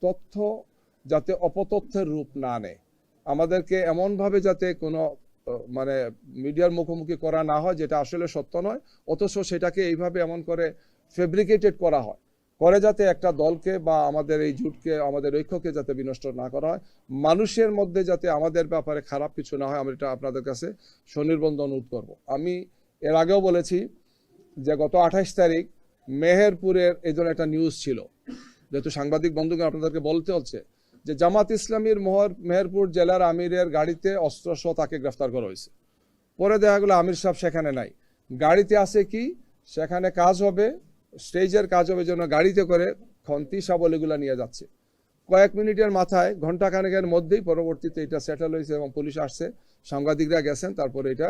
তথ্য যাতে অপতথ্যের রূপ না নেয়, আমাদেরকে এমনভাবে যাতে কোনো মানে মিডিয়ার মুখোমুখি করা না হয় যেটা আসলে সত্য নয়, অথচ সেটাকে এইভাবে এমন করে ফেব্রিকেটেড করা হয়, করে যাতে একটা দলকে বা আমাদের এই জোটকে, আমাদের ঐক্যকে যাতে বিনষ্ট না করা হয়, মানুষের মধ্যে যাতে আমাদের ব্যাপারে খারাপ কিছু না হয়, আমরা এটা আপনাদের কাছে স্বনির্বন্ধ অনুরোধ করব। আমি এর আগেও বলেছি যে গত 28 তারিখ মেহেরপুরের এই ধরনের একটা নিউজ ছিল, যেহেতু সাংবাদিক বন্ধুকে আপনাদেরকে বলতে হচ্ছে যে জামাত ইসলামীর মেহেরপুর জেলার আমিরের গাড়িতে অস্ত্রসহ তাকে গ্রেফতার করা হয়েছে। পরে দেখা গেলো আমির সাহেব সেখানে নাই, গাড়িতে আছে কি, সেখানে কাজ হবে, স্টেজের কাজ হবে জন্য গাড়িতে করে খন্তি শাবল এগুলো নিয়ে যাচ্ছে। কয়েক মিনিটের মাথায়, ঘন্টাখানেকের মধ্যেই পরবর্তীতে এটা সেটেল হয়েছে এবং পুলিশ আসছে, সাংবাদিকরা গেছেন, তারপরে এটা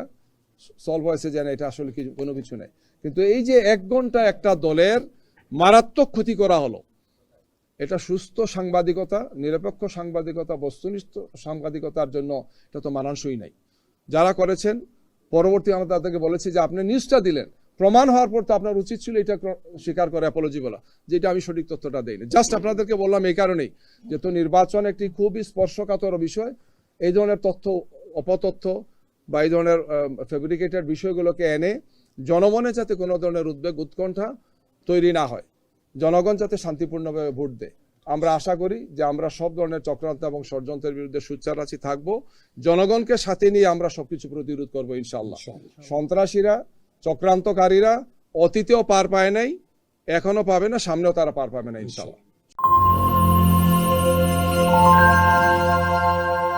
সলভ হয়েছে যে এটা আসলে কোনো কিছু নেই। কিন্তু এই যে 1 ঘন্টা একটা দলের মারাত্মক ক্ষতি করা হলো, এটা সুস্থ সাংবাদিকতা, নিরপেক্ষ সাংবাদিকতা, বস্তুনিষ্ঠ সাংবাদিকতার জন্য এটা তো মানানসই নাই। যারা করেছেন পরবর্তী আমরা তাদেরকে বলেছি যে আপনি নিউজটা দিলেন, প্রমাণ হওয়ার পর তো আপনার উচিত ছিল এটা স্বীকার করে অ্যাপোলজি বলা, যেটা আমি সঠিক তথ্যটা দেইনি। জাস্ট আপনাদেরকে বললাম এই কারণেই, যেহেতু নির্বাচন একটি খুবই স্পর্শকাতর বিষয়, এই ধরনের তথ্য, অপতথ্য বা এই ধরনের ফেব্রিকেটেড বিষয়গুলোকে এনে জনমনে যাতে কোনো ধরনের উদ্বেগ উৎকণ্ঠা তৈরি না হয়, জনগণ যাতে শান্তিপূর্ণভাবে ভোট দেয়। আমরা আশা করি যে আমরা সব ধরনের চক্রান্ত এবং ষড়যন্ত্রের বিরুদ্ধে সোচ্চার আছি, থাকবো, জনগণকে সাথে নিয়ে আমরা সবকিছু প্রতিরোধ করবো ইনশাআল্লাহ। সন্ত্রাসীরা, চক্রান্তকারীরা অতীতেও পার পায় নাই, এখনো পাবে না, সামনেও তারা পার পাবে না ইনশাআল্লাহ।